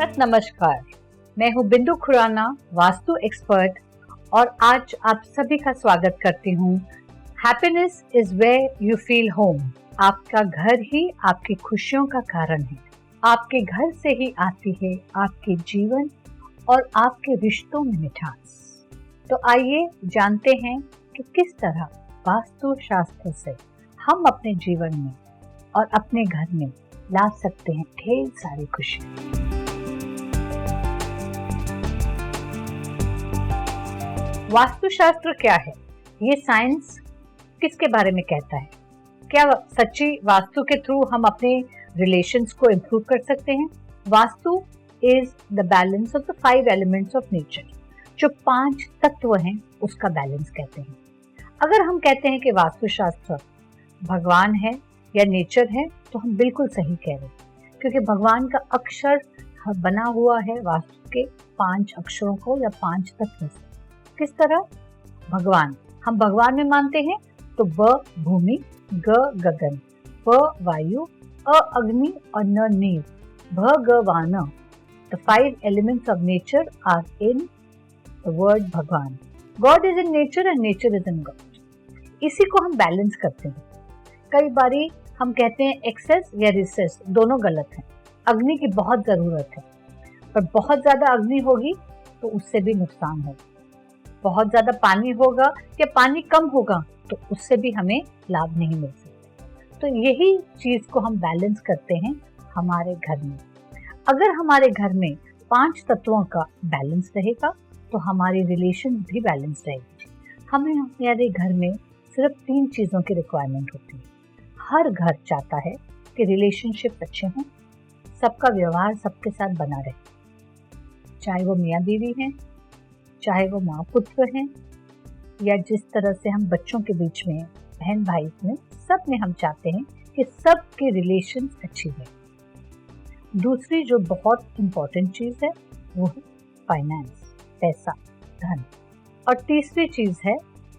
सत नमस्कार। मैं हूँ बिंदु खुराना, वास्तु एक्सपर्ट, और आज आप सभी का स्वागत करती हूँ। Happiness is where you feel home. आपका घर ही आपकी खुशियों का कारण है। आपके घर से ही आती है आपके जीवन और आपके रिश्तों में मिठास। तो आइए जानते हैं कि किस तरह वास्तु शास्त्र से हम अपने जीवन में और अपने घर में ला सकते हैं ढेर सारी खुशी। वास्तुशास्त्र क्या है? ये साइंस किसके बारे में कहता है? क्या सच्ची वास्तु के थ्रू हम अपने रिलेशंस को इम्प्रूव कर सकते हैं? Vastu is the balance of the 5 elements of nature. जो 5 तत्व हैं उसका बैलेंस कहते हैं। अगर हम कहते हैं कि वास्तुशास्त्र भगवान है या नेचर है तो हम बिल्कुल सही कह रहे हैं, क्योंकि भगवान का अक्षर बना हुआ है वास्तु के 5 अक्षरों को या 5 तत्वों से। किस तरह? भगवान, हम भगवान में मानते हैं तो ब भूमि, ग गगन, प वायु, अ अग्नि और न नीर, भ ग वान। The 5 elements of nature are in the word भगवान। God is in nature and nature is in God। इसी को हम बैलेंस करते हैं। कई बारी हम कहते हैं एक्सेस या रिसेस, दोनों गलत हैं। अग्नि की बहुत जरूरत है, पर बहुत ज्यादा अग्नि होगी तो उससे भी नुकसान होगा। बहुत ज्यादा पानी होगा या पानी कम होगा तो उससे भी हमें लाभ नहीं मिल सकता। तो यही चीज को हम बैलेंस करते हैं हमारे घर में। अगर हमारे घर में 5 तत्वों का बैलेंस रहेगा तो हमारी रिलेशन भी बैलेंस रहेगी। हमें हमारे घर में सिर्फ 3 चीजों की रिक्वायरमेंट होती है। हर घर चाहता है कि रिलेशनशिप अच्छे हों, सबका व्यवहार सबके साथ बना रहे, चाहे वो मियाँ बीवी हैं, चाहे वो माँ पुत्र हैं, या जिस तरह से हम बच्चों के बीच में, बहन भाई में, सब में हम चाहते हैं कि सबकी रिलेशन अच्छी है। दूसरी जो बहुत इम्पोर्टेंट चीज है वो है फाइनेंस, पैसा, धन। और तीसरी चीज है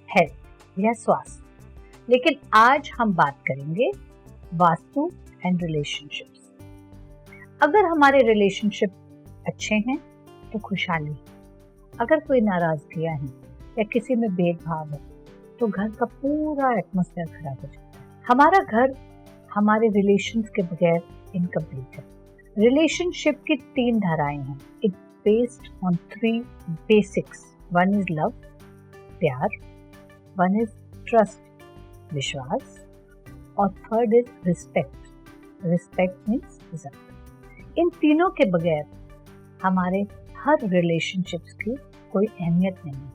हेल्थ या स्वास्थ्य। लेकिन आज हम बात करेंगे वास्तु एंड रिलेशनशिप्स। अगर हमारे रिलेशनशिप अच्छे हैं तो खुशहाली। अगर कोई नाराजगियां हैं या किसी में भेदभाव है तो घर का पूरा एटमॉस्फेयर खराब हो जाता है। हमारा घर हमारे रिलेशंस के बगैर इनकम्प्लीट है। रिलेशनशिप की 3 धाराएं हैं। It based on 3 basics. 1 is love, प्यार, 1 इज ट्रस्ट, विश्वास, और 3rd is respect. Respect means इज्जत। इन तीनों के बगैर हमारे हर रिलेशनशिप्स की कोई अहमियत नहीं है।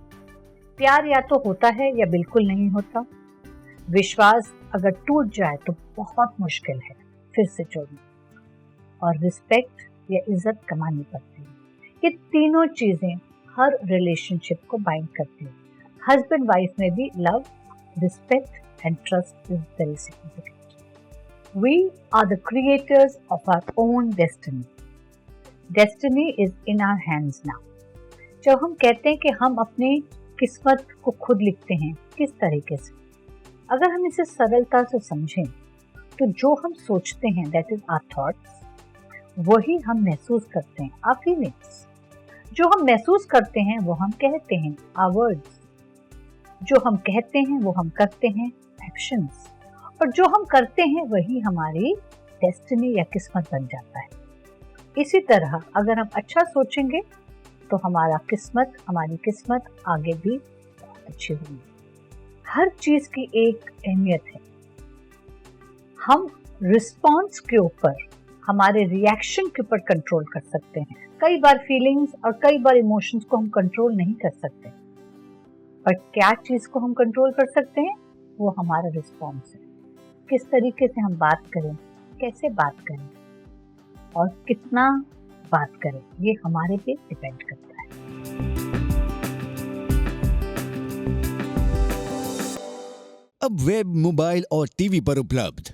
प्यार या तो होता है या बिल्कुल नहीं होता। विश्वास अगर टूट जाए तो बहुत मुश्किल है फिर से जोड़ना। और रिस्पेक्ट या इज्जत कमानी पड़ती है। ये तीनों चीजें हर रिलेशनशिप को बाइंड करती है। हस्बैंड वाइफ में भी love, respect and trust is very significant. We are the creators of our own destiny. Destiny is in our hands now. जब हम कहते हैं कि हम अपनी किस्मत को खुद लिखते हैं, किस तरीके से? अगर हम इसे सरलता से समझें तो जो हम सोचते हैं, दैट इज आवर थॉट्स, वही हम महसूस करते हैं, आवर फीलिंग्स। जो हम महसूस करते हैं वो हम कहते हैं, आवर वर्ड्स। जो हम कहते हैं वो हम करते हैं, एक्शंस। और जो हम करते हैं वही हमारी डेस्टिनी या किस्मत बन जाता है। इसी तरह अगर हम अच्छा सोचेंगे तो हमारी किस्मत आगे भी बहुत अच्छी होगी। हर चीज की एक अहमियत है। हम रिस्पॉन्स के ऊपर, हमारे रिएक्शन के ऊपर कंट्रोल कर सकते हैं। कई बार फीलिंग्स और कई बार इमोशंस को हम कंट्रोल नहीं कर सकते, पर क्या चीज को हम कंट्रोल कर सकते हैं? वो हमारा रिस्पॉन्स है। किस तरीके से हम बात करें, कैसे बात करें और कितना बात करें, ये हमारे पे डिपेंड करता है। अब वेब, मोबाइल और टीवी पर उपलब्ध